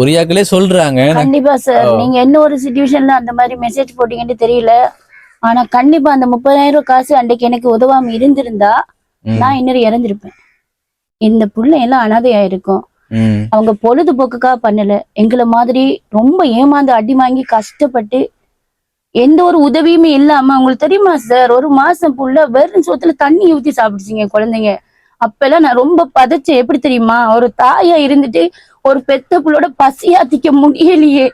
ஒரியாக்களே சொல்றாங்க. கண்டிப்பா சார், நீங்க என்ன ஒரு சிச்சுவேஷன்ல அந்த மாதிரி மெசேஜ் போட்டீங்கன்னு தெரியல. ஆனா கண்டிப்பா அந்த 30,000 காசு அன்றைக்கு எனக்கு உதவாம இருந்திருந்தா நான் இன்னொரு இறந்திருப்பேன். இந்த புள்ள எல்லாம் அனாதையா இருக்கும். அவங்க பொழுதுபோக்குக்காக பண்ணல, எங்களை மாதிரி ரொம்ப ஏமாந்து அடி வாங்கி கஷ்டப்பட்டு எந்த ஒரு உதவியுமே இல்லாம. உங்களுக்கு தெரியுமா சார், ஒரு மாசம் புள்ள வெறும் சோத்துல தண்ணி ஊத்தி சாப்பிடுச்சிங்க குழந்தைங்க. அப்பெல்லாம் நான் ரொம்ப பதைச்சேன். எப்படி தெரியுமா, ஒரு தாயா இருந்துட்டு ஒரு பெத்த புள்ளோட பசியாத்திக்க முடியலையே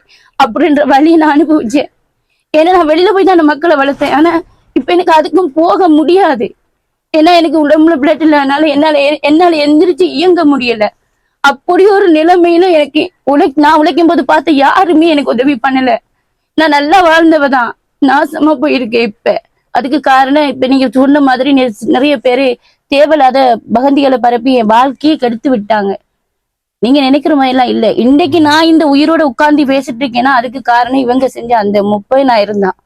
அப்படின்ற வழியை நான் அனுபவிச்சேன். ஏன்னா நான் வெளியில போய் தான் அந்த மக்களை வளர்த்தேன். ஆனா இப்ப எனக்கு அதுக்கும் போக முடியாது. ஏன்னா எனக்கு உடம்புல பிளட் இல்லைனால என்னால எந்திரிச்சு இயங்க முடியல. அப்படி ஒரு நிலைமையில எனக்கு நான் உழைக்கும் போது பார்த்த யாருமே எனக்கு உதவி பண்ணல. நான் நல்லா வாழ்ந்தவதான் நாசமா போயிருக்கேன் இப்ப. அதுக்கு காரணம் இப்ப நீங்க சொன்ன மாதிரி நிறைய பேரு தேவையில்லாத பகந்திகளை பரப்பி என் வாழ்க்கையை கெடுத்து விட்டாங்க. நீங்க நினைக்கிற மாதிரி எல்லாம் இல்ல. இன்னைக்கு நான் இந்த உயிரோட உட்கார்ந்து பேசிட்டு இருக்கேன்னா அதுக்கு காரணம் இவங்க செஞ்ச அந்த 30,000 தான்.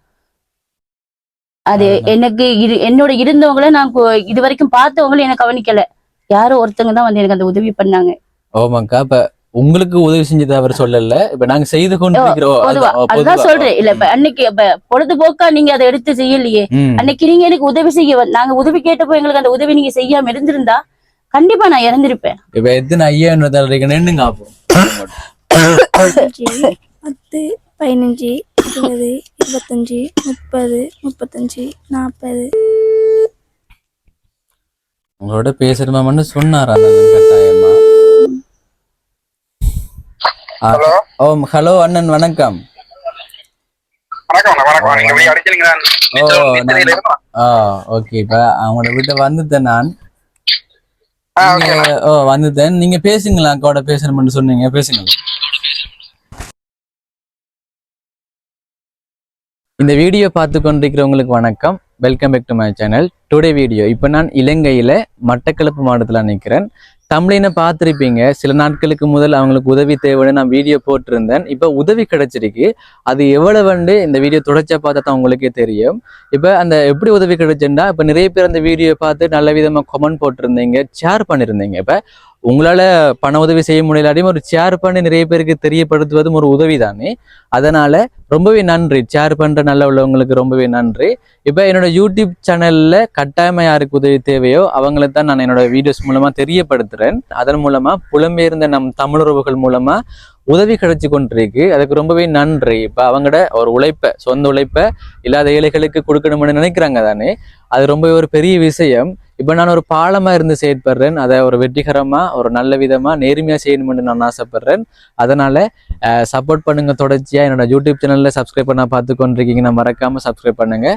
அது எனக்கு என்னோட இருந்தவங்கள நான் இது வரைக்கும் பார்த்தவங்களும் எனக்கு கவனிக்கல. யாரோ ஒருத்தவங்க தான் வந்து எனக்கு அந்த உதவி பண்ணாங்க. ஓமாக்கா, இப்ப உங்களுக்கு உதவி செஞ்சது அவர் சொல்லல, இப்ப நாங்க செய்து கொண்டு அதுதான் சொல்றேன். இல்ல இப்ப அன்னைக்கு பொழுதுபோக்கா நீங்க அதை எடுத்து செய்யலையே. அன்னைக்கு நீங்க எனக்கு உதவி செய்ய நாங்க உதவி கேட்டப்போ எங்களுக்கு அந்த உதவி நீங்க செய்யாம இருந்திருந்தா கண்டிப்பா நான் இறந்திருப்பேன். இப்ப எத்தனை 5,000 நின்னுங்க ஆப்போம். 10, 15, 20, 25, 30, 35, 40. உங்களோட பேசுறமான்னு சொன்னாரா கட்டாயமா? ஹலோ அண்ணன், வணக்கம். ஓகே, இப்ப அவங்களோட வீட்டை வந்துட்டேன் நான். வந்துட்டேன். நீங்க பேசுங்களா, அக்காவோட பேசணும்னு சொன்னீங்க, பேசுங்க. இந்த வீடியோ பார்த்து கொண்டிருக்கிறவங்களுக்கு வணக்கம். Welcome back to my channel. Today video, இப்போ நான் இலங்கையில மட்டக்களப்பு மாவட்டத்தில் நிற்கிறேன். தமிழினை பார்த்துருப்பீங்க. சில நாட்களுக்கு முதல் அவங்களுக்கு உதவி தேவைன்னு நான் வீடியோ போட்டிருந்தேன். இப்போ உதவி கிடைச்சிருக்கு. அது எவ்வளவுண்டு இந்த வீடியோ தொடர்ச்சியா பார்த்தா தான் உங்களுக்கே தெரியும். இப்போ அந்த எப்படி உதவி கிடைச்சுன்னா, இப்போ நிறைய பேர் அந்த வீடியோ பார்த்து நல்ல விதமாக கமெண்ட் போட்டிருந்தீங்க, ஷேர் பண்ணியிருந்தீங்க. இப்போ உங்களால பண உதவி செய்ய முடியலாட்டியும் ஒரு ஷேர் பண்ணி நிறைய பேருக்கு தெரியப்படுத்துவதும் ஒரு உதவி தானே. அதனால ரொம்பவே நன்றி. ஷேர் பண்ற நல்ல உள்ளவங்களுக்கு ரொம்பவே நன்றி. இப்போ என்னோட யூடியூப் சேனல்ல கட்டாயமா யாருக்கு உதவி தேவையோ அவங்களை தான் நான் என்னோட வீடியோஸ் மூலமா தெரியப்படுத்துறேன். அதன் மூலமா புலம்பெயர்ந்த நம் தமிழுறவுகள் மூலமா உதவி கிடைச்சி கொண்டிருக்கு. அதுக்கு ரொம்பவே நன்றி. இப்போ அவங்களோட ஒரு உழைப்பை, சொந்த உழைப்பை இல்லாத ஏழைகளுக்கு கொடுக்கணும்னு நினைக்கிறாங்க தானே. அது ரொம்ப ஒரு பெரிய விஷயம். இப்போ நான் ஒரு பாலமா இருந்து செயற்படுறேன். அதை ஒரு வெற்றிகரமா ஒரு நல்ல விதமா நேர்மையா செய்யணும்னு நான் ஆசைப்படுறேன். அதனால சப்போர்ட் பண்ணுங்க. தொடர்ச்சியா என்னோட யூடியூப் சேனல்ல சப்ஸ்கிரைப் பண்ண பார்த்து கொண்டிருக்கீங்கன்னா மறக்காம சப்ஸ்கிரைப் பண்ணுங்க.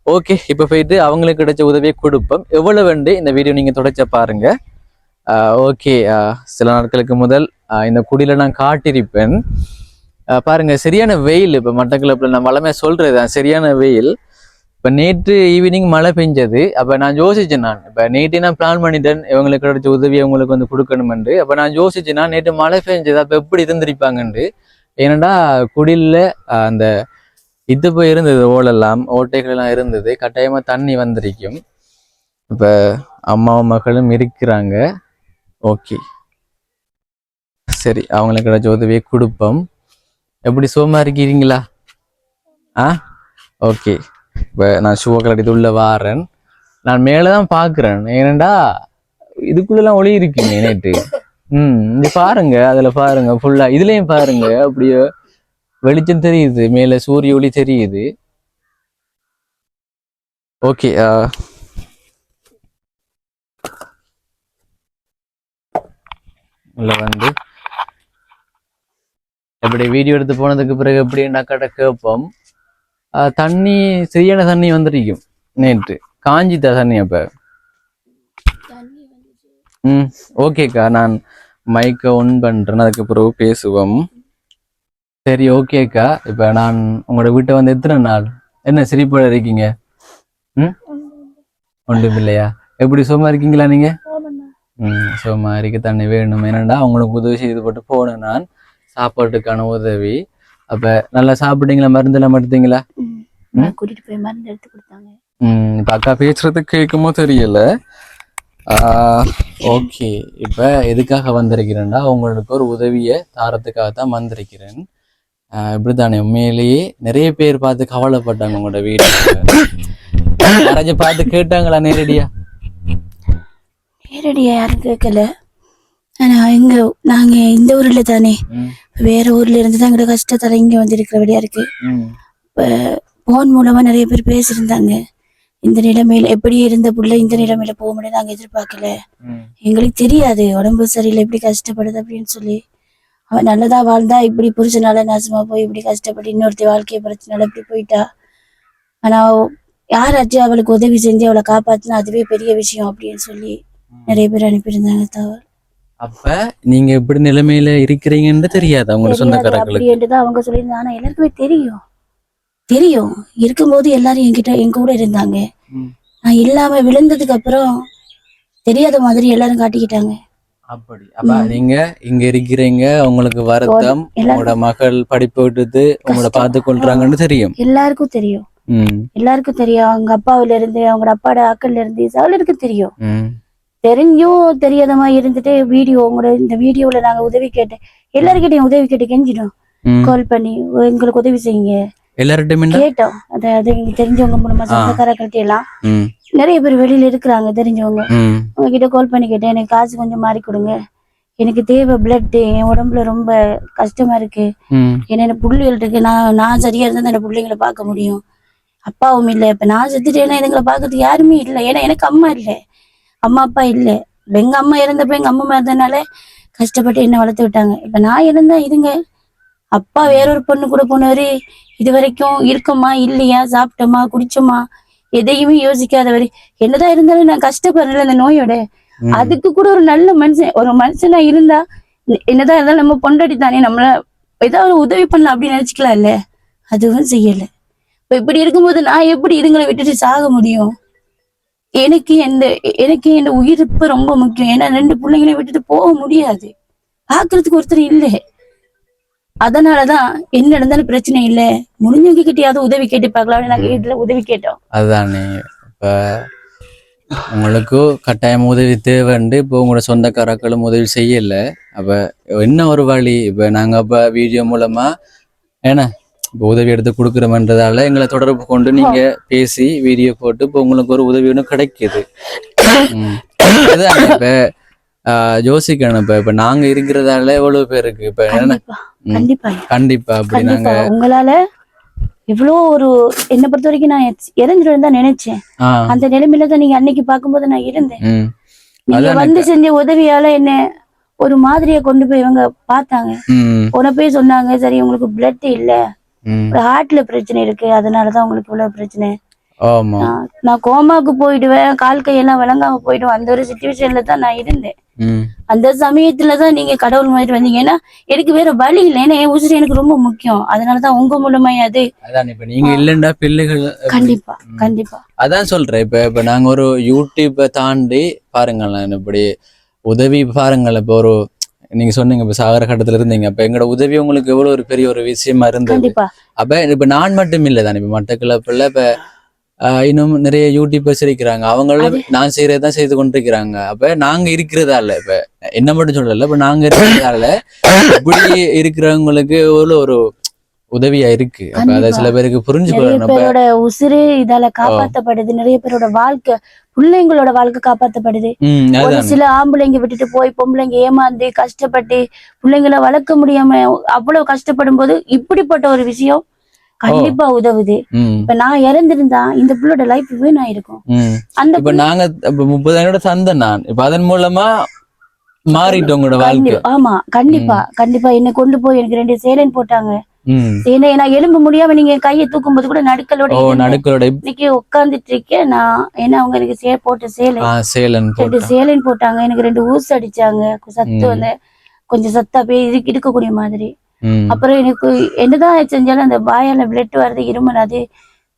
ஓகே, இப்போ போயிட்டு அவங்களுக்கு கிடைச்ச உதவியை கொடுப்போம். எவ்வளவு வேண்டு இந்த வீடியோ நீங்க தொடர்ச்சியா பாருங்க. ஓகே, சில நாட்களுக்கு முதல் இந்த குடியில நான் காட்டியிருப்பேன். பாருங்க, சரியான வெயில். இப்போ மட்டக்களப்பில் நான் வளமையா சொல்றதுதான், சரியான வெயில். இப்போ நேற்று ஈவினிங் மழை பெஞ்சது. அப்போ நான் யோசிச்சேன், நான் இப்போ நேற்று நான் பிளான் பண்ணிட்டேன் இவங்களுக்கு கிடைச்ச உதவி அவங்களுக்கு வந்து கொடுக்கணுமென்று. அப்போ நான் யோசிச்சேன், நான் நேற்று மழை பெஞ்சது அப்போ எப்படி இருந்திருப்பாங்கன்று. ஏன்னா குடியில் அந்த இது போய் இருந்தது, ஓட்டைகள் எல்லாம் இருந்தது. கட்டாயமா தண்ணி வந்திருக்கும். இப்போ அம்மாவும் மகளும் இருக்கிறாங்க. ஓகே, சரி, அவங்களுக்கு கிடைச்ச உதவியை கொடுப்போம். எப்படி சுகமா இருக்கிறீங்களா? ஓகே. இப்போ நான் ஷூவை கலட்டிட்டு உள்ள வாரேன். நான் மேலதான் பாக்குறேன். ஏனண்டா இதுக்குள்ளெல்லாம் ஒளி இருக்குங்க நேற்று. இங்க பாருங்க, அதுல பாருங்க, ஃபுல்லா இதுலயும் பாருங்க, அப்படியே வெளிச்சம் தெரியுது, மேல சூரிய ஒளி தெரியுது. ஓகே, உள்ள வந்து எப்படி வீடியோ எடுத்து போனதுக்கு பிறகு எப்படின்னா கடை கேட்போம். தண்ணி சரியான தண்ணி வந்துருக்கும். நேற்று காஞ்சித்தா தண்ணி. அப்ப ஓகேக்கா, நான் மைக்கை ஒன் பண்றேன், அதுக்கு பிறகு பேசுவோம். சரி, ஓகேக்கா. இப்ப நான் உங்களோட வீட்டை வந்து எத்தனை நாள் என்ன சிரிப்போட இருக்கீங்க? ஒன்றும் இல்லையா? எப்படி சும்மா இருக்கீங்களா நீங்க? சும்மா இருக்க தண்ணி வேணும். ஏன்னாண்டா அவங்களுக்கு உதவி செய்து போட்டு போனேன் நான், சாப்பாட்டுக்கான உதவி. அப்ப நல்லா சாப்பிட்டீங்களா? மருந்து எல்லாம் எடுத்தீங்களா? கூட்டிட்டு போய் மருந்து எடுத்து கொடுத்தாங்க. இப்ப அக்கா பேசுறது கேட்குமோ தெரியல. ஓகே, இப்போ எதுக்காக வந்திருக்கிறேன்னா உங்களுக்கு ஒரு உதவியை தாரத்துக்காக தான் வந்திருக்கிறேன். இப்படித்தானே உண்மையிலேயே நிறைய பேர் பார்த்து கவலைப்பட்டாங்க உங்களோட வீடு. யாராச்சும் பார்த்து கேட்டாங்களா நேரடியா? நேரடியா யாரும் கேட்கல. ஆனா நாங்க இந்த ஊர்ல தானே, வேற ஊர்ல இருந்து தான் எங்களோட கஷ்டத்தால இங்க வந்திருக்கிறபடியா இருக்கு. போன் மூலமா நிறைய பேர் பேசியிருந்தாங்க. இந்த நிலைமையில எப்படி இருந்த புள்ள இந்த நிலைமையில போக முடியாது, நாங்க எதிர்பார்க்கல, எங்களுக்கு தெரியாது உடம்பு சரியில்லை எப்படி கஷ்டப்படுது அப்படின்னு சொல்லி. அவன் நல்லதா வாழ்ந்தா இப்படி புருஷனால நாசமா போய் இப்படி கஷ்டப்பட்டு இன்னொருத்தி வாழ்க்கைய பிரச்சனால இப்படி போயிட்டா. ஆனா யாராச்சும் அவளுக்கு உதவி செஞ்சு அவளை காப்பாத்தினா அதுவே பெரிய விஷயம் அப்படின்னு சொல்லி நிறைய பேர் அனுப்பியிருந்தாங்க. தவறு. அப்ப நீங்க எப்படி நிலைமையில இருக்கிறீங்கன்னு தெரியாது அவங்க சொந்தக்காரங்களுக்கு அப்படின்ட்டுதான் அவங்க சொல்லியிருந்தாங்க. ஆனா எல்லாருக்குமே தெரியும் இருக்கும்போது எல்லாரும் என் கூட இருந்தாங்க. நான் இல்லாம விழுந்ததுக்கு அப்புறம் தெரியாத மாதிரி எல்லாரும் காட்டிக்கிட்டாங்க. அப்படி அப்ப நீங்க இங்க இருக்கிறீங்க, உங்களுக்கு வருத்தம், உங்களோட மகள் படிப்பு விட்டுட்டு உங்களை பார்த்து கொள்றாங்கன்னு தெரியும். எல்லாருக்கும் தெரியும். அவங்க அப்பாவில இருந்து அவங்களோட அப்பாட ஆக்கள்ல இருந்து சகலருக்கு தெரியும். தெரிஞ்சும் தெரியாத மாதிரி இருந்துட்டு உங்களோட இந்த வீடியோல நாங்க உதவி கேட்டேன், எல்லாருக்கிட்டையும் உதவி கேட்டு கெஞ்சிடும், கால் பண்ணி எங்களுக்கு உதவி செய்யுங்க எல்லார்கிட்டயும் கேட்டோம். அதாவது தெரிஞ்சவங்க மூலமா சொந்தக்காரர்கள்ட்ட எல்லாம் நிறைய பேர் வெளியில இருக்கிறாங்க தெரிஞ்சவங்க. உங்ககிட்ட கால் பண்ணி கேட்டேன், எனக்கு காசு கொஞ்சம் மாறி கொடுங்க, எனக்கு தேவை பிளட், என் உடம்புல ரொம்ப கஷ்டமா இருக்கு, ஏன்னா புள்ளிகள் இருக்கு, நான் சரியா இருந்தா அந்த பிள்ளைங்களை பார்க்க முடியும், அப்பாவும் இல்லை, இப்ப நான் செத்துட்டேன்னா இதுங்களை பார்க்கறதுக்கு யாருமே இல்லை, ஏன்னா எனக்கு அம்மா இல்லை, அம்மா அப்பா இல்லை. எங்க அம்மா இறந்தப்ப எங்க அம்மா இருந்தனால கஷ்டப்பட்டு என்ன வளர்த்து விட்டாங்க. இப்ப நான் இருந்தா இதுங்க அப்பா வேறொரு பொண்ணு கூட போனவரு இது வரைக்கும் இருக்கோமா இல்லையா, சாப்பிட்டோமா குடிச்சோமா எதையுமே யோசிக்காதவரு. என்னதான் இருந்தாலும் நான் கஷ்டப்படுறேன் அந்த நோயோட, அதுக்கு கூட ஒரு நல்ல மனுஷனா இருந்தா என்னதான் இருந்தாலும் நம்ம பொண்டாட்டி தானே, நம்மள ஏதாவது உதவி பண்ணலாம் அப்படின்னு நினைச்சுக்கலாம் இல்ல, அதுவும் செய்யல. இப்ப இப்படி இருக்கும்போது நான் எப்படி இதுங்களை விட்டுட்டு சாக முடியும்? எனக்கு என் உயிர்ப்பு ரொம்ப முக்கியம். ஏன்னா 2 பிள்ளைங்களை விட்டுட்டு போக முடியாது, பாக்குறதுக்கு ஒருத்தர் இல்லை. அதனாலதான் என்ன நடந்தாலும் பிரச்சனை இல்லை, முடிஞ்சவங்க கிட்டயாவது உதவி கேட்டு பார்க்கலாம், நாங்க வீட்டுல உதவி கேட்டோம். அதுதானே இப்ப உங்களுக்கு கட்டாயம் உதவி தேவைண்டு இப்போ உங்களோட சொந்தக்காரர்களும் உதவி செய்யல. அப்ப என்ன ஒரு வழி, இப்ப நாங்க அப்ப வீடியோ மூலமா ஏன்னா இப்போ உதவி எடுத்து கொடுக்குறோம்ன்றதால எங்களை தொடர்பு கொண்டு நீங்க பேசி வீடியோ போட்டு இப்போ உங்களுக்கு ஒரு உதவி ஒன்று கிடைக்குது. அதுதான் இப்ப யோசிக்கணும். இப்ப நாங்க இருக்கிறதால எவ்வளவு பேருக்கு இப்ப கண்டிப்பா அப்படி நாங்க உங்களால இவ்வளோ ஒரு என்னை பொறுத்த வரைக்கும் நான் இறந்துருன்னு தான் நினைச்சேன். அந்த நிலைமையில தான் நீங்க அன்னைக்கு பார்க்கும்போது நான் இருந்தேன். நீங்க வந்து செஞ்ச உதவியால என்ன ஒரு மாதிரியா கொண்டு போய் இவங்க பார்த்தாங்க. போய் சொன்னாங்க, சரி உங்களுக்கு பிளட் இல்ல, ஹார்ட்ல பிரச்சனை இருக்கு, அதனாலதான் உங்களுக்கு இவ்வளவு பிரச்சனை. நான் கோமாக்கு போயிடுவேன், கால் கையெல்லாம் விளங்காம போயிடுவேன், அந்த ஒரு சிச்சுவேஷன்ல தான் நான் இருந்தேன். அந்த சமயத்துலதான் நீங்க கடவுள் மாதிரி வந்தீங்க. ஏன்னா எனக்கு வேற வழி இல்லை, ஏன்னா என் உசுறு எனக்கு ரொம்ப முக்கியம். அதனாலதான் உங்க மூலமா அது நீங்க இல்லண்டா பிள்ளைகள் கண்டிப்பா அதான் சொல்றேன். இப்ப நாங்க ஒரு யூடியூப்பை தாண்டி பாருங்களேன், இப்படி உதவி பாருங்களேன். இப்ப ஒரு நீங்க சொன்னீங்க இப்ப சாகர கட்டத்துல இருந்தீங்க, அப்ப எங்களோட உதவி உங்களுக்கு எவ்வளவு ஒரு பெரிய ஒரு விஷயமா இருந்தது. அப்ப இப்ப நான் மட்டும் இல்லதானே, இப்ப மட்டக்களப்புல இப்ப இன்னும் நிறைய யூடியூபர்ஸ் இருக்கிறாங்க, அவங்களும் நான் செய்யறதுதான் செய்து கொண்டிருக்கிறாங்க. அப்ப நாங்க இருக்கிறதால இப்ப என்ன மட்டும் சொல்லல, இப்ப நாங்க இருக்கிறதால இப்படி இருக்கிறவங்களுக்கு எவ்வளவு ஒரு உதவியா இருக்கு. அப்ப அதை சில பேருக்கு புரிஞ்சுக்கணும். உசுறு இதால காப்பாத்தப்படுது, நிறைய பேரோட வாழ்க்கை, பிள்ளைங்களோட வாழ்க்கை காப்பாத்தப்படுது. ஒரு சில ஆம்பளைங்க விட்டுட்டு போய் பொம்பளைங்க ஏமாந்து கஷ்டப்பட்டு பிள்ளைங்களை வளர்க்க முடியாம அவ்வளவு கஷ்டப்படும் போது இப்படிப்பட்ட ஒரு விஷயம் கண்டிப்பா உதவுது. இப்ப நான் இறந்திருந்தா இந்த பிள்ளையோட லைஃப் வீணாயிருக்கும். அந்த இப்ப நாங்க 30,000 தந்தேன் நான், இப்ப அதன் மூலமா மாறிட்டு உங்களோட வாழ்க்கை. ஆமா கண்டிப்பா என்ன கொண்டு போய் எனக்கு 2 சேலைன் போட்டாங்க. நான் எலும்பு முடியாம நீங்க கையை தூக்கும் போது கூட நடுக்களோட இன்னைக்கு உட்கார்ந்துட்டு இருக்கேன் நான். ஏன்னா அவங்க எனக்கு சேலைன் போட்டாங்க, எனக்கு 2 ஊசு அடிச்சாங்க, சத்து வந்து கொஞ்சம் சத்தா போய் இருக்கக்கூடிய மாதிரி. அப்புறம் எனக்கு என்னதான் செஞ்சாலும் அந்த வாயால பிளட் வருது, இருமல், அது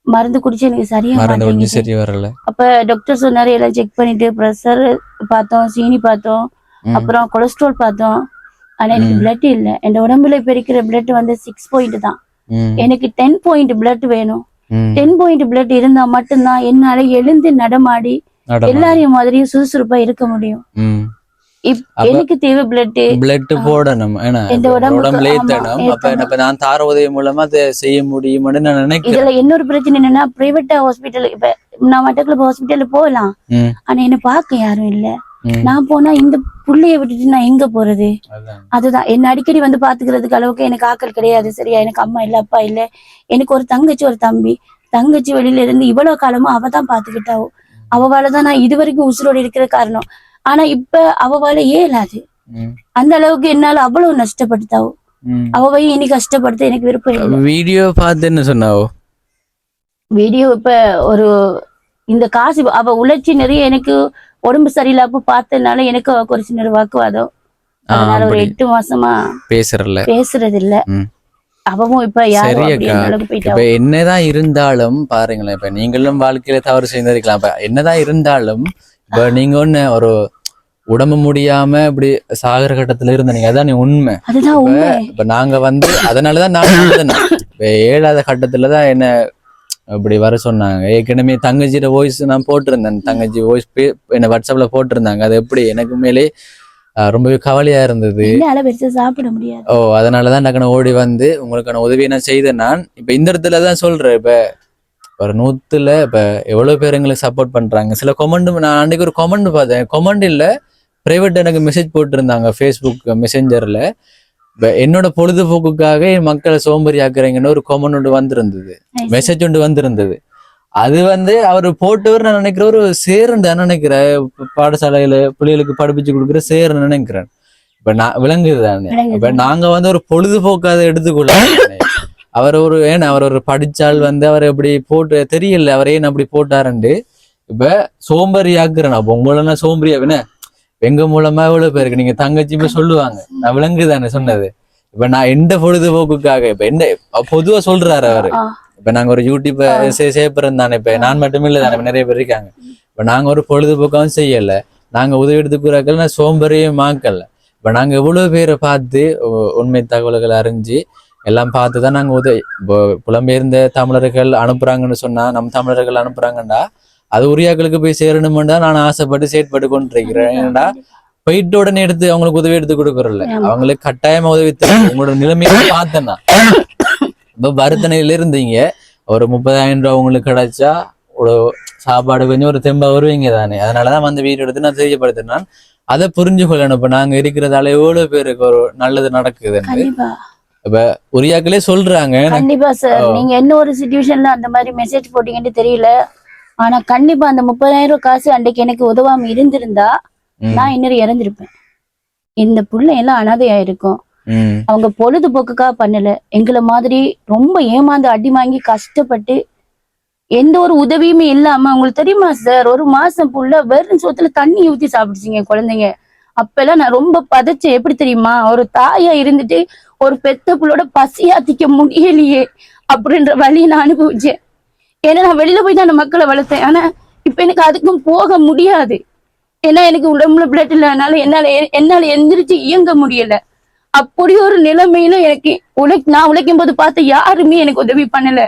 மருந்து குடிச்சு எனக்கு சரியா வரல. அப்ப டாக்டர் சொன்னாரு எல்லாம் செக் பண்ணிட்டு ப்ரெஷர் பார்த்தோம், சீனி பார்த்தோம், அப்புறம் கொலஸ்ட்ரால் பார்த்தோம். ஆனா எனக்கு பிளட் இல்ல. என் உடம்புல பெருக்கிற பிளட் வந்து 6 பாயிண்ட் தான். எனக்கு 10 பாயிண்ட் பிளட் வேணும். 10 பாயிண்ட் பிளட் இருந்தா மட்டும்தான் என்னால எழுந்து நடமாடி எல்லாரையும் மாதிரியும் சுறுசுறுப்பா இருக்க முடியும். எனக்கு தேவை பிளட் போடணும், இந்த உடம்புல ஏத்தணும். அப்ப நான் தார உதவி மூலமா அதை செய்ய முடியும்னு நான் நினைக்கிறேன். இதுல இன்னொரு பிரச்சனை என்னன்னா, பிரைவேட் ஹாஸ்பிட்டல் இப்ப நான் மட்டக்களப்பு ஹாஸ்பிட்டல் போகலாம், ஆனா என்ன பார்க்க யாரும் இல்ல. நான் போனா இந்த புள்ளைய விட்டுட்டு நான் எங்க போறது? அதுதான் என்ன அடிக்கடி வந்து பாத்துக்கிறதுக்கு அளவுக்கு எனக்கு ஆக்கள் கிடையாது. சரியா, எனக்கு அம்மா இல்ல, அப்பா இல்ல. எனக்கு ஒரு தங்கச்சி ஒரு தம்பி. தங்கச்சி வெளியில இருந்து இவ்வளவு காலமா அவதான் பாத்துக்கிட்டாவோ. அவவாலதான் நான் இது வரைக்கும் உசுரோடு இருக்கிற காரணம். ஆனா இப்ப அவவால இயலாது. அந்த அளவுக்கு என்னால அவ்வளவு நஷ்டப்படுத்தாவோ. அவவையும் இனி கஷ்டப்படுத்த எனக்கு விருப்பம் இல்லை. வீடியோ பார்த்துன்னு சொன்னாவோ. வீடியோ இப்ப ஒரு இந்த காசு அவ உழைச்சி நிறைய எனக்கு உடம்பு சரியில்லாம பார்த்ததுனால எனக்கு ஒரு சின்ன வாக்குவாதம். அதனால ஒரு 8 மாசமா பேசுறது இல்ல. அவவும் இப்ப இப்ப என்னதான் இருந்தாலும் பாருங்களேன், இப்ப நீங்களும் வாழ்க்கையில தவறு செய்திருக்கலாம். இப்ப என்னதான் இருந்தாலும் இப்ப நீங்க ஒண்ணு ஒரு உடம்பு முடியாம இப்படி சாகர கட்டத்துல இருந்தீங்க, அதான் உண்மை. இப்ப நாங்க வந்து அதனாலதான் நான் இப்ப 7வது கட்டத்துலதான் என்ன இப்படி வர சொன்னாங்க. ஏற்கனவே தங்கச்சியோட வாய்ஸ் நான் போட்டிருந்தேன், தங்கச்சி வாய்ஸ் என்ன வாட்ஸ்அப்ல போட்டிருந்தாங்க. அது எப்படி எனக்கு மேலே ரொம்பவே கவலையா இருந்தது. சாப்பிட முடியாது. அதனாலதான் டக்குனு ஓடி வந்து உங்களுக்கான உதவியை நான் செய்தேன். நான் இப்ப இந்த இடத்துலதான் சொல்றேன், இப்ப ஒரு 100ல இப்ப எவ்வளவு பேர் எங்களுக்கு சப்போர்ட் பண்றாங்க. சில கமெண்ட் நான் அன்னைக்கு ஒரு கமெண்ட் பார்த்தேன். கமெண்ட் இல்ல, பிரைவேட் எனக்கு மெசேஜ் போட்டிருந்தாங்க ஃபேஸ்புக் மெசேஞ்சர்ல. என்னோட பொழுதுபோக்குக்காக என் மக்களை சோம்பேறி ஆக்குறீங்கன்னு ஒரு கமெண்ட் ஒன்று வந்திருந்தது, மெசேஜ் ஒன்று வந்திருந்தது. அது வந்து அவர் போட்டவர் நான் நினைக்கிறேன் ஒரு சேருன்னு நினைக்கிறேன், பாடசாலையில பிள்ளைகளுக்கு படிப்பிச்சு கொடுக்குற சேருன்னு நினைக்கிறேன். இப்ப நான் விளங்குது தானே. இப்ப நாங்க வந்து ஒரு பொழுதுபோக்காக எடுத்துக்கொள்ள அவர் ஒரு அவர் ஒரு படிச்சால் வந்து அவர் எப்படி போட்டு தெரியல, அவர் ஏன் அப்படி போட்டாருண்டு. இப்ப சோம்பேறி ஆக்குறேன். அப்ப உங்களெல்லாம் சோம்பேறியா எங்க மூலமா எவ்வளவு பேருக்கு நீங்க தங்கச்சி இப்ப சொல்லுவாங்க. நான் விளங்குதானே சொன்னது. இப்ப நான் எந்த பொழுதுபோக்குக்காக இப்ப என்ன பொதுவா சொல்றாரு அவரு. இப்ப நாங்க ஒரு யூடியூப் சேப்பறோம் தானே, இப்ப நான் மட்டும் இல்ல தானே, நிறைய பேர் இருக்காங்க. இப்ப நாங்க ஒரு பொழுதுபோக்காவும் செய்யல, நாங்க உதவி எடுத்துக்கிறாக்கள், நான் சோம்பேறியும் ஆக்கல. இப்ப நாங்க எவ்வளவு பேரை பார்த்து உண்மை தகவல்களை அறிஞ்சு எல்லாம் பார்த்துதான் நாங்க உதவி புலம்பெயர்ந்த தமிழர்கள் அனுப்புறாங்கன்னு சொன்னா, நம்ம தமிழர்கள் அனுப்புறாங்கண்டா அது உரியாக்களுக்கு போய் சேரணும்னு நான் ஆசைப்பட்டு செயற்பட்டு கொண்டிருக்கிறேன். ஏன்னா போயிட்டு உடனே எடுத்து அவங்களுக்கு உதவி எடுத்து கொடுக்கறல, அவங்களுக்கு கட்டாயமா உதவி தரும். உங்களோட நிலைமையை பார்த்தேன்னா இப்ப வருத்தனையில இருந்தீங்க, ஒரு 30,000 ரூபாய் உங்களுக்கு கிடைச்சா ஒரு சாப்பாடு கொஞ்சம் ஒரு தெம்பா வருவீங்க தானே. அதனாலதான் வந்து வீடு எடுத்து நான் தெரியப்படுத்தினான். அதை புரிஞ்சு கொள்ளணும். இப்ப நாங்க இருக்கிறதால எவ்வளவு பேருக்கு ஒரு நல்லது நடக்குது. இப்ப உரியாக்களே சொல்றாங்க. கண்டிப்பா சார், நீங்க என்ன ஒரு சிச்சுவேஷன்ல அந்த மாதிரி மெசேஜ் போட்டீங்கன்னு தெரியல. ஆனா கண்டிப்பா அந்த 30,000 காசு அன்றைக்கு எனக்கு உதவாம இருந்திருந்தா நான் இன்னொரு இறந்திருப்பேன். இந்த புள்ள எல்லாம் அனாதையா இருக்கும். அவங்க பொழுதுபோக்குக்காக பண்ணல, எங்களை மாதிரி ரொம்ப ஏமாந்து அடி வாங்கி கஷ்டப்பட்டு எந்த ஒரு உதவியுமே இல்லாம. உங்களுக்கு தெரியுமா சார், ஒரு மாசம் புள்ள வெறும் சோத்துல தண்ணி ஊத்தி சாப்பிடுச்சிங்க குழந்தைங்க. அப்பெல்லாம் நான் ரொம்ப பதச்சேன். எப்படி தெரியுமா, ஒரு தாயா இருந்துட்டு ஒரு பெத்த புள்ளோட பசியாத்திக்க முடியலையே அப்படின்ற வழியை நான் அனுபவிச்சேன். ஏன்னா நான் வெளியில போய் தான் அந்த மக்களை வளர்த்தேன். ஆனா இப்ப எனக்கு அதுக்கும் போக முடியாது. ஏன்னா எனக்கு உடம்புல பிளட் இல்லைனால என்னால எந்திரிச்சு இயங்க முடியல. அப்படி ஒரு நிலைமையில எனக்கு நான் உழைக்கும் போது பார்த்து யாருமே எனக்கு உதவி பண்ணல.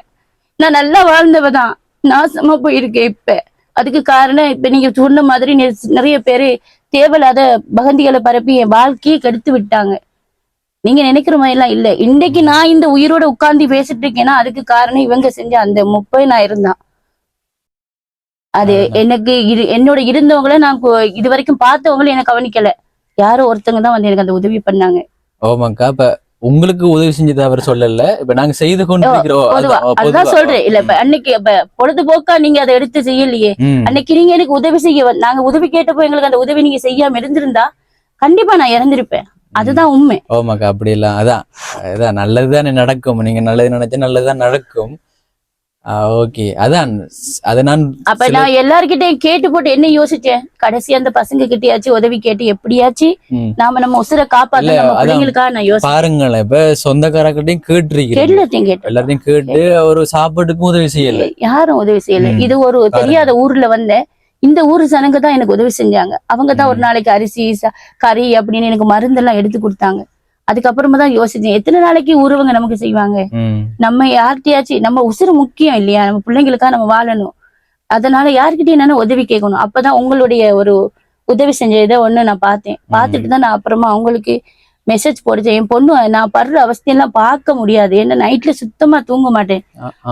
நான் நல்லா வாழ்ந்தவதான் நாசமா போயிருக்கேன் இப்ப. அதுக்கு காரணம் இப்ப நீங்க சொன்ன மாதிரி நிறைய பேரு தேவையில்லாத பகந்திகளை பரப்பி என் வாழ்க்கையை கெடுத்து விட்டாங்க. நீங்க நினைக்கிற மாதிரி எல்லாம் இல்ல. இன்னைக்கு நான் இந்த உயிரோட உட்கார்ந்து பேசிட்டு இருக்கேன்னா அதுக்கு காரணம் இவங்க செஞ்ச அந்த 30,000 தான். அது எனக்கு என்னோட இருந்தவங்கள நான் இது வரைக்கும் பார்த்தவங்களும் எனக்கு கவனிக்கல. யாரோ ஒருத்தவங்க தான் வந்து எனக்கு அந்த உதவி பண்ணாங்க. ஓமாக்கா, இப்ப உங்களுக்கு உதவி செஞ்சது அவர் சொல்லல, இப்ப நாங்க செய்து கொண்டிருக்கிறோம். அதுதான் சொல்றேன். இல்ல இப்ப அன்னைக்கு இப்ப பொழுதுபோக்கா நீங்க அதை எடுத்து செய்யலையே. அன்னைக்கு நீங்க எனக்கு உதவி செய்ய நாங்க உதவி கேட்டப்போ எங்களுக்கு அந்த உதவி நீங்க செய்யாம இருந்திருந்தா கண்டிப்பா நான் இறந்திருப்பேன். அதுதான் உண்மை. ஓமாக்கா, அப்படி இல்ல. அதான் நல்லதுதான் நடக்கும். நீங்க நல்லது நினைச்சா நல்லதுதான் நடக்கும். ஓகே, அதான் அத நான் அப்ப நான் எல்லார்கிட்டையும் கேட்டு போட்டு என்ன யோசிச்சேன், கடைசி அந்த பசங்க கிட்டயாச்சும் உதவி கேட்டு எப்படியாச்சும் நாம நம்ம உசுரை காப்பாத்த நம்ம பிள்ளைங்களுக்காக நான் யோசிச்சேன். பாருங்களேன், இப்ப சொந்தக்காரர்கிட்டையும் கேட்டிருக்கீங்க, எல்லாத்தையும் கேட்டு ஒரு சாப்பாட்டுக்கும் உதவி செய்யல, யாரும் உதவி செய்யல. இது ஒரு தெரியாத ஊர்ல வந்த இந்த ஊரு சனங்க தான் எனக்கு உதவி செஞ்சாங்க. அவங்க தான் ஒரு நாளைக்கு அரிசி கறி அப்படின்னு எனக்கு மருந்தெல்லாம் எடுத்து கொடுத்தாங்க. அதுக்கப்புறமா தான் யோசிச்சேன், எத்தனை நாளைக்கு உறவுங்க நமக்கு செய்வாங்க. நம்ம யார்கிட்டயாச்சும் நம்ம உசுறு முக்கியம் இல்லையா, நம்ம பிள்ளைங்களுக்காக நம்ம வாழணும். அதனால யாருக்கிட்டையும் என்னன்னா உதவி கேட்கணும். அப்பதான் உங்களுடைய ஒரு உதவி செஞ்சதை ஒண்ணு நான் பார்த்தேன். பார்த்துட்டு தான் நான் அப்புறமா அவங்களுக்கு மெசேஜ் போடுச்சேன். என் பொண்ணு நான் படுற அவஸ்தையெல்லாம் பார்க்க முடியாது. ஏன்னா நைட்ல சுத்தமா தூங்க மாட்டேன்.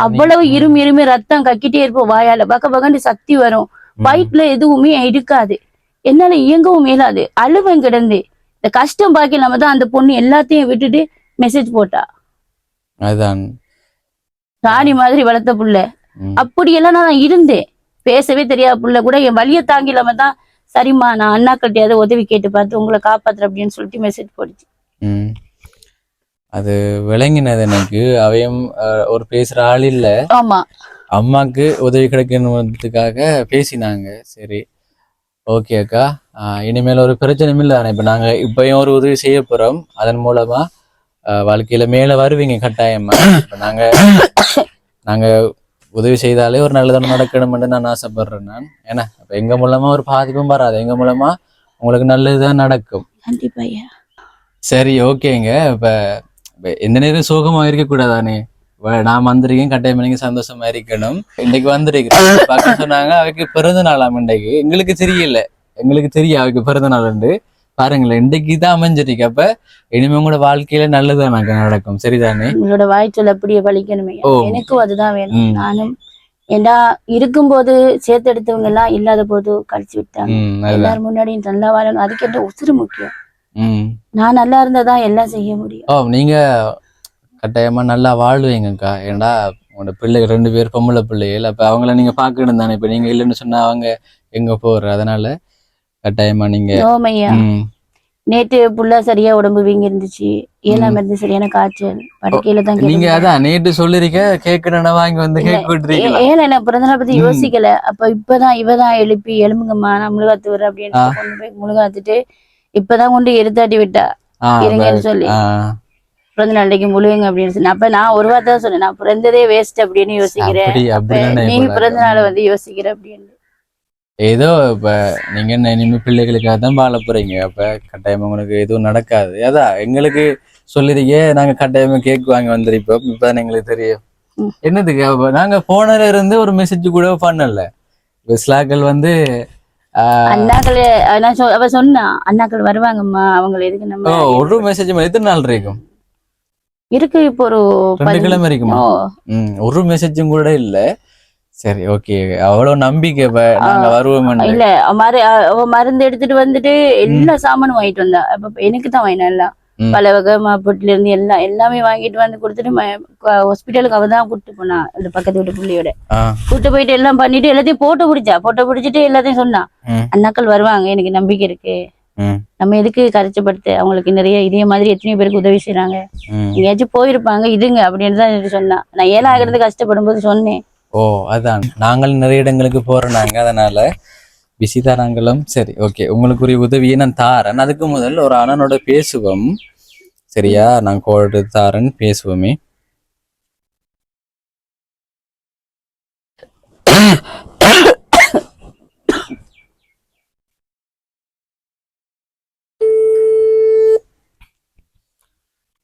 அவ்வளவு இருமி ரத்தம் கக்கிட்டே இருப்போம். வாயால பகண்டு சக்தி வரும். வயிற்றுல எதுவுமே இருக்காது. என்னால இயங்கவும் மேலாது. அழுவன் கிடந்து இந்த கஷ்டம் பாக்கி இல்லாம தான் அந்த பொண்ணு எல்லாத்தையும் விட்டுட்டு மெசேஜ் போட்டா. அதான் ராணி மாதிரி வளர்த்த புள்ள. அப்படியெல்லாம் நான் இருந்தேன். பேசவே தெரியாத புள்ள கூட என் வலிய தாங்கி இல்லாம தான் சரிம்மா நான் அண்ணா கட்டியாவது உதவி கேட்டு பார்த்து உங்களை காப்பாத்துற அப்படின்னு சொல்லிட்டு மெசேஜ் போடுச்சு. அது விளங்கினது எனக்கு. அவையும் ஒரு பேசுற ஆள் இல்ல. ஆமா, அம்மாக்கு உதவி கிடைக்கணுன்றதுக்காக பேசினாங்க. சரி, ஓகே அக்கா, இனிமேல் ஒரு பிரச்சனையும் இல்லை. இப்ப நாங்க இப்பயும் ஒரு உதவி செய்ய போறோம். அதன் மூலமா வாழ்க்கையில மேல வருவீங்க கட்டாயமா. இப்ப நாங்க உதவி செய்தாலே ஒரு நல்லதனம் நடக்கணும்னு நான் ஆசைப்படுறேன். நான் ஏன்னா அப்ப எங்க மூலமா ஒரு பாதிப்பும் வராது. எங்க மூலமா உங்களுக்கு நல்லதுதான் நடக்கும். கண்டிப்பா. சரி, ஓகேங்க. இப்ப எந்த நேரம் சோகமா இருக்க கூடாதானே. நான் வந்திருக்கேன், கட்டாயம் நீங்க சந்தோஷமா இருக்கணும். இன்னைக்கு வந்திருக்கேன் பார்க்க சொன்னாங்க. அவைக்கு பிறந்த நாளாம் இன்னைக்கு. எங்களுக்கு தெரியல, எங்களுக்கு தெரியும் அவைக்கு பிறந்த நாள் உண்டு. பாருங்களேன், இன்னைக்கு தான் அமைஞ்சிருக்கு. அப்ப இனிமே உங்களோட வாழ்க்கையில நல்லதான் நடக்கும். சரிதானே? உங்களோட வாய்ச்சல் அப்படியே பழிக்கணுமே. எனக்கும் அதுதான் வேணும். நானும் ஏண்டா இருக்கும்போது சேர்த்தெடுத்தவங்க எல்லாம் இல்லாத போது கழிச்சு விட்டாங்க. எல்லாரும் முன்னாடி நல்லா வாழணும். அதுக்கு என்ன உசுறு முக்கியம். நான் நல்லா இருந்தாதான் எல்லாம் செய்ய முடியும். நீங்க கட்டாயமா நல்லா வாழ்வீங்கக்கா. ஏண்டா உங்களோட பிள்ளைகள் 2 பேர் பொம்பளை பிள்ளைகள். அப்ப அவங்கள நீங்க பாக்கணும் தானே. இப்ப நீங்க இல்லைன்னு சொன்னா அவங்க எங்க போற. அதனால கட்டாயமா நீங்க நேற்று புள்ள சரியா உடம்பு வீங்கி இருந்துச்சு. 7ஆம் இருந்து சரியான காய்ச்சல். படுக்கையில தான். நீங்க அதான் நேற்று சொல்லிருக்க கேக்குறேன்னா வாங்கி வந்து கேக் விட்டுறீங்க. ஏன்னா பிறந்தநாள் பத்தி யோசிக்கல. அப்ப இப்பதான் இவதான் எழுப்பி எலும்புங்கம்மா நான் முழுகாத்து வர்றேன் அப்படின்னு கொண்டு போய் முழுகாத்துட்டு இப்பதான் கொண்டு எடுத்தாட்டி விட்டா இருங்கன்னு சொல்லி பிறந்த நாளைக்கு முழுங்க அப்படின்னு சொன்னேன். அப்ப நான் ஒரு வார்த்தை தான் சொன்னேன், நான் பிறந்ததே வேஸ்ட் அப்படின்னு யோசிக்கிறேன். நீங்க பிறந்த நாளை வந்து யோசிக்கிற அப்படின்னு. ஏதோ இப்ப நீங்க என்ன இனிமே பிள்ளைகளுக்காக தான் வாழ போறீங்க. அப்ப கட்டாயமா உங்களுக்கு எதுவும் நடக்காது. அதான் எங்களுக்கு சொல்லிருக்கே, நாங்க கட்டாயமா கேக் வாங்கி வந்திருப்போம். இப்பதான் எங்களுக்கு தெரியும் என்னதுக்கு. நாங்க போனதுல இருந்து ஒரு மெசேஜ் கூட பண்ணல. ஸ்லாக்கள் வந்து அண்ணாக்கள் அவ சொன்னா அண்ணாக்கள் வருவாங்கம்மா, அவங்களை எதுக்கு நம்ம ஒரு மெசேஜ் எத்தனை நாள் இருக்கும் இருக்கு. இப்போ ஒரு 2 கிழமை இருக்குமா? ஒரு மெசேஜும் கூட இல்ல. சரி, ஓகே. அவ்வளவு நம்பிக்கை நாங்க வருவோம் இல்ல. அவ மருந்து எடுத்துட்டு வந்துட்டு எல்லா சாமானும் வாங்கிட்டு வந்தா. அப்ப எனக்கு தான் வாங்கினா எல்லாம் பல வகை மாப்பிட்டுல இருந்து எல்லாமே வாங்கிட்டு வந்து கொடுத்துட்டு ஹாஸ்பிட்டலுக்கு அவ தான் கூட்டு போனா. அந்த பக்கத்து வீட்டு பிள்ளையோட கூட்டு போயிட்டு எல்லாம் பண்ணிட்டு எல்லாத்தையும் போட்டோ பிடிச்சிட்டு எல்லாத்தையும் சொன்னா அண்ணாக்கள் வருவாங்க, எனக்கு நம்பிக்கை இருக்கு. நம்ம எதுக்கு கரைச்சப்படுத்த, அவங்களுக்கு நிறைய இதே மாதிரி எத்தனையோ பேருக்கு உதவி செய்யறாங்க, எங்கேயாச்சும் போயிருப்பாங்க இதுங்க அப்படின்னு தான் சொன்னா. நான் 7ஆகிறது கஷ்டப்படும் போது சொன்னேன். அதான் நாங்கள் நிறைய இடங்களுக்கு போறோம் நாங்க. அதனால பிஸி தாராங்களும். சரி, ஓகே. உங்களுக்குரிய உதவியை நான் தாரேன். அதுக்கு முதல் ஒரு அண்ணனோட பேசுவோம். சரியா? நான் கோடு தாரேன், பேசுவோமே.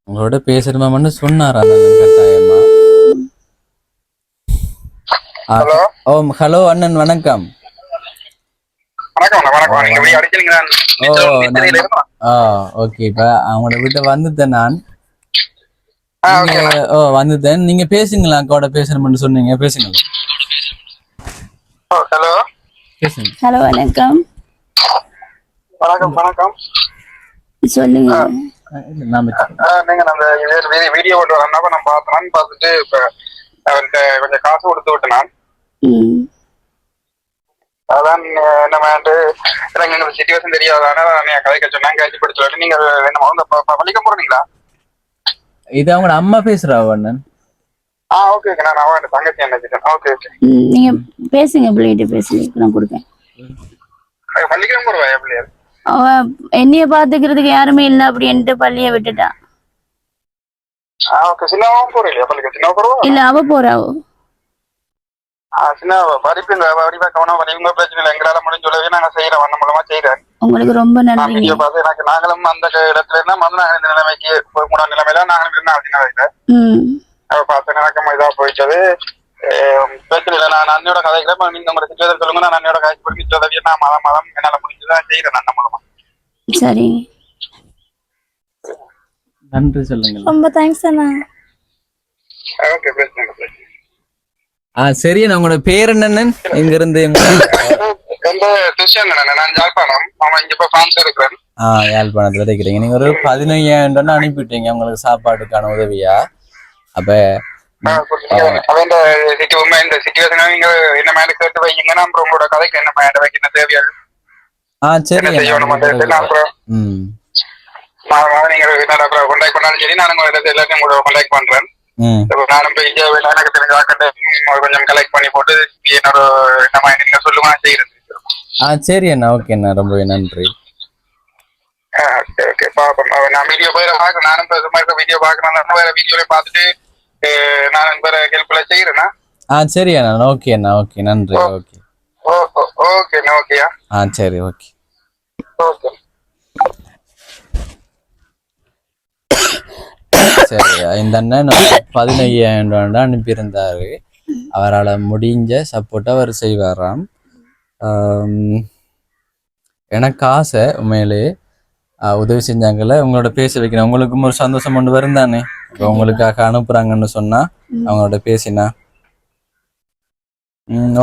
உங்களோட பேசணுமான்னு சொன்னாரா கட்டாயமா? ஹலோ அண்ணன், வணக்கம். ஓகே. இப்ப அவங்களோட வீட்டை வந்துட்டேன் நான். வந்துட்டேன். நீங்க பேசுங்களா? கூட பேசணும்னு சொன்னீங்க, பேசுங்க. ஹலோ ஹலோ வணக்கம். வணக்கம் சொல்லுங்க. நீங்க அந்த வீடியோ போட்டு வரேன்னா நான் பார்த்தேன். பார்த்துட்டு இப்ப அவர்கிட்ட கொஞ்சம் காசு கொடுத்து விட்டு நான் அதான் என்னமாண்டு எனக்கு இந்த சிச்சுவேஷன் தெரியாதானே கதைக்க சொன்னாங்க. கழிச்சு படிச்சு நீங்க என்ன பள்ளிக்க போறீங்களா? இது அவங்க அம்மா பேசுறா அண்ணன். Okay okay. நான் அவன் தங்கச்சி என்ன. Okay okay. நீங்க பேசுங்க, பிள்ளைகிட்ட பேசுங்க, நான் கொடுப்பேன். பள்ளிக்கம் போறவா பிள்ளையா? அவ என்னைய பாத்துக்கிறதுக்கு யாருமே இல்ல அப்படின்ட்டு பள்ளிய விட்டுட்டான். ஓகே. சின்னவும் போறீங்களா பள்ளிக்கு? சின்ன போறவா? இல்ல, அவ போறாவோ. சின்ன படிப்பு வடிவா கவனம் வரைக்கும் பிரச்சனை இல்லை. எங்களால முடிஞ்ச உதவி நாங்க செய்யறோம், வண்ண மூலமா செய்யறேன். உங்களுக்கு ரொம்ப நன்றி. வீடியோ பார்த்து எனக்கு நாங்களும் அந்த இடத்துல இருந்தா மதுரை இந்த நிலைமைக்கு நிலைமையில நாங்களும் இருந்தா சின்ன வயசுல அவ பார்த்து எனக்கு இதா போயிட்டது. பிரச்சனை இல்லை. நான் அண்ணியோட கதைகளை நீங்க உங்களோட சிச்சுவேஷன் சொல்லுங்க. நான் அண்ணியோட காய்ச்சி போட்டு மிச்ச நான் மதம் என்னால முடிஞ்சுதான் செய்யறேன் அண்ணன் மூலமா. சரி, நன்றி சொல்லுங்க. ரொம்ப தேங்க்ஸ் அண்ணா. ஓகே, பிரச்சனை இல்லை. சரி, நான் உங்களோட பேர் என்னன்னு எங்க இருந்து? எந்த துஷ்யன் நான் ஜாழ்ப்பாணம். அவன் இங்க இப்ப பிரான்ஸ் இருக்கிறேன். யாழ்ப்பாணத்துல இருக்கிறீங்க. நீங்க ஒரு 15,000 அனுப்பிட்டீங்க உங்களுக்கு சாப்பாட்டுக்கான உதவியா. அப்ப அவன் இந்த சிச்சுவேஷன் நீங்க என்ன மேல கேட்டு வைக்கீங்கன்னா அப்புறம் உங்களோட கதைக்கு என்ன மேல வைக்க என்ன தேவையாது. சரி, அப்புறம் நீங்க அப்புறம் கொண்டாக்ட் பண்ணாலும் சரி, நான் எல்லாத்தையும் உங்களோட கொண்டாக்ட் பண்றேன். நானும் போய் எனக்கு தெரிஞ்ச ஆக்கட்டை கொஞ்சம் கலெக்ட் பண்ணி போட்டு என்னோட என்ன நீங்க சொல்லுமா செய்யறது. சரி அண்ணா, ஓகே அண்ணா, ரொம்பவே நன்றி. ஓகே பாப்போம். நான் வீடியோ போய் பாக்க நானும் வீடியோ பாக்கணும். வேற வீடியோல பாத்துட்டு நான் வேற ஹெல்ப்ல செய்யறேன்னா. சரி அண்ணா, ஓகே அண்ணா, ஓகே, நன்றி. ஓகே ஓகே ஓகேயா. சரி, ஓகே ஓகே. சரி, இந்த அண்ணன் 15,000 அனுப்பியிருந்தாரு. அவரால் முடிஞ்ச சப்போர்ட்டை அவர் செய்வாராம். எனக்கு ஆசை உண்மையிலே உதவி செஞ்சாங்கல்ல உங்களோட பேச வைக்கிறேன். உங்களுக்கும் ஒரு சந்தோஷம் கொண்டு வரும் தானே. இப்போ உங்களுக்காக அனுப்புறாங்கன்னு சொன்னா அவங்களோட பேசினா.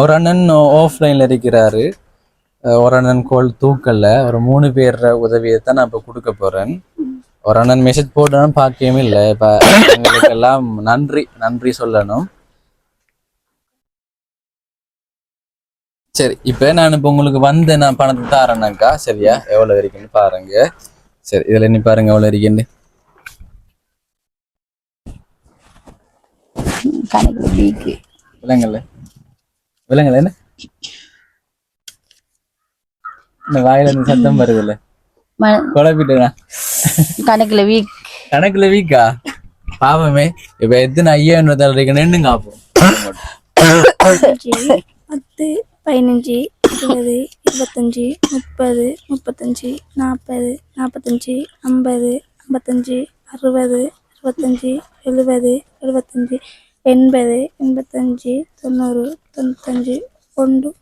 ஒரு அண்ணன் ஆஃப்லைன்ல இருக்கிறாரு. ஒரு அண்ணன் கோல் தூக்கல்ல. ஒரு 3 பேர் உதவியை தான் நான் இப்போ கொடுக்க போறேன். ஒரு அண்ணன் மெசேஜ் போட்டோன்னு பார்க்கவே இல்லை. இப்போ எங்களுக்கெல்லாம் நன்றி சொல்லணும். சரி, இப்போ நான் இப்போ உங்களுக்கு நான் பணத்தை தாரேனாக்கா, சரியா? எவ்வளோ இருக்குன்னு பாருங்க. சரி, இதில் என்ன பாருங்க எவ்வளோ இருக்குன்னு. விலங்கல்ல என்ன இந்த வாயில இருந்து சத்தம் வருதுல்ல, குழப்பிட்டா. கணக்குல வீக்கா பாவமே. இப்ப எத்தனை 5,000 இருக்குன்னு காப்போம். 10, 15, 20, 25, 30, 35, 40, 45, 50, 55, 60, 65, 70, 75, 80, 85, 90, 95,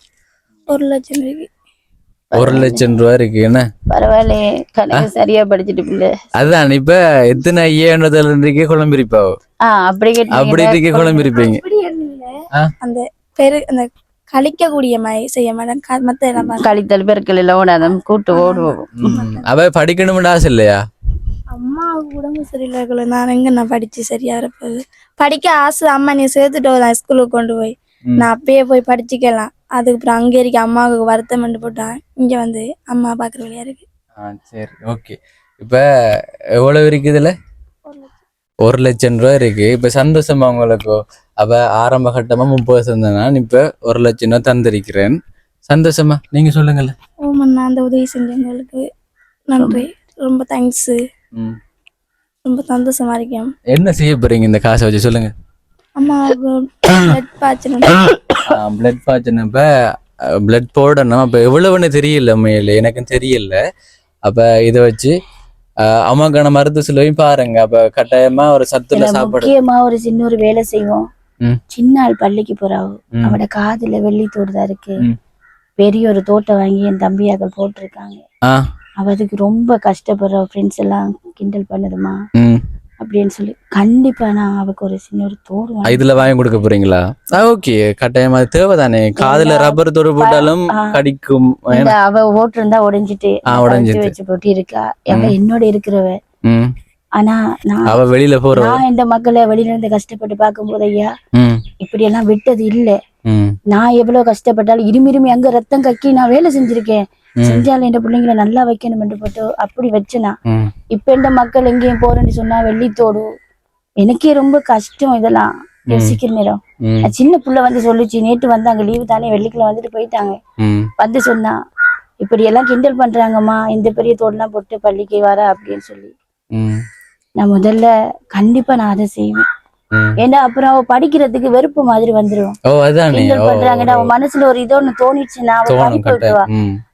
1 லட்சம் இருக்கு. 1 லட்சம் ரூபா இருக்கு. என்ன பரவாயில்ல, கணக்கு சரியா படிச்சுட்டு பிள்ளை. அதான் இப்ப எத்தனை 5,000 குழம்பிருப்பாவோ. அப்படி இருக்க குழம்பிருப்பீங்க. அந்த பெரு அந்த கழிக்கக்கூடிய மாதிரி செய்ய மாட்டேன். மத்த கழித்தல் பெருக்கள் எல்லாம் ஓடாதான் கூட்டு ஓடுவோம். அவ படிக்கணும்னு ஆசை இல்லையா? அம்மாவுக்கு உடம்பு சரியில்லை. நான் படிச்சு சரியா இருப்பது. படிக்க ஆசை. அம்மா நீ சேர்த்துட்டு வரலாம் ஸ்கூலுக்கு கொண்டு போய். நான் அப்பயே போய் படிச்சுக்கலாம். அதுக்கப்புறம் அங்கே இருக்க அம்மாவுக்கு வருத்தம் போட்டான். இங்க வந்து அம்மா பாக்குற வழியா இருக்கு. சரி, ஓகே. இப்ப எவ்வளவு இருக்கு இதுல? 1 லட்சம் ரூபா இருக்கு. இப்ப சந்தோஷமா உங்களுக்கு? அப்ப ஆரம்ப கட்டமா 30% இப்ப 1 லட்சம் ரூபா தந்திருக்கிறேன். சந்தோஷமா? நீங்க சொல்லுங்கல்ல. ஓமண்ணா, அந்த உதவி செஞ்சவங்களுக்கு நன்றி, ரொம்ப தேங்க்ஸ். ரொம்ப சந்தோஷமா இருக்கேன். என்ன செய்ய போறீங்க இந்த காசை வச்சு சொல்லுங்க. அம்மாவுக்கு பிளட் பாய்ச்சணும். இப்ப பிளட் போடணும். அப்ப எவ்வளவுன்னு தெரியல, உண்மையில எனக்கும் தெரியல. அப்ப இதை வச்சு அம்மாக்கான மருத்துவ செலவையும் பாருங்க. அப்ப கட்டாயமா ஒரு சத்துல சாப்பாடு. முக்கியமா ஒரு சின்ன ஒரு வேலை செய்வோம். சின்ன ஆள் பள்ளிக்கு போறாவோ, அவட காதுல வெள்ளி தோடுதான் இருக்கு. பெரிய ஒரு தோட்டம் வாங்கி என் தம்பியாக்கள் போட்டிருக்காங்க. அவதுக்கு ரொம்ப கஷ்டப்படுற ஃப்ரெண்ட்ஸ் எல்லாம் கிண்டல் பண்ணுதுமா அப்படின்னு சொல்லி கண்டிப்பா நான் அவக்கு ஒரு சின்ன ஒரு தோடு இதுல வாங்கி கொடுக்க போறீங்களா? ஓகே, கட்டாயமா அது தேவைதானே. காதுல ரப்பர் தோடு போட்டாலும் கடிக்கும். அவ ஓட்டு இருந்தா உடைஞ்சிட்டு வச்சு போட்டு இருக்கா. அவ என்னோட இருக்கிறவ. ஆனா அவ வெளியில போற நான் இந்த மக்களை வெளியில இருந்து கஷ்டப்பட்டு பார்க்கும் போது ஐயா இப்படி எல்லாம் விட்டது இல்ல. நான் எவ்வளவு கஷ்டப்பட்டாலும் இருமி அங்க ரத்தம் கக்கி நான் வேலை செஞ்சிருக்கேன். செஞ்சாலும் என் பிள்ளைங்களை நல்லா வைக்கணும் என்று போட்டு அப்படி வச்சுனா. இப்ப இந்த மக்கள் எங்கேயும் போறேன்னு சொன்னா வெள்ளித்தோடு எனக்கே ரொம்ப கஷ்டம். இதெல்லாம் யோசிக்கிற நேரம் சின்ன புள்ள வந்து சொல்லுச்சு. நேற்று வந்தாங்க, லீவு தானே, வெள்ளிக்கிழமை வந்துட்டு போயிட்டாங்க. வந்து சொன்னா இப்படி எல்லாம் கிண்டல் பண்றாங்கம்மா, இந்த பெரிய தோடுலாம் போட்டு பள்ளிக்கு வர அப்படின்னு சொல்லி. நான் முதல்ல கண்டிப்பா நான் அதை செய்வேன். ஏன்னா அப்புறம் அவ படிக்கிறதுக்கு வெறுப்பு மாதிரி வந்துடும். கிண்டல் பண்றாங்கன்னா அவன் மனசுல ஒரு இதோ ஒண்ணு தோணிச்சுன்னா அவ படிக்க விட்டுவா.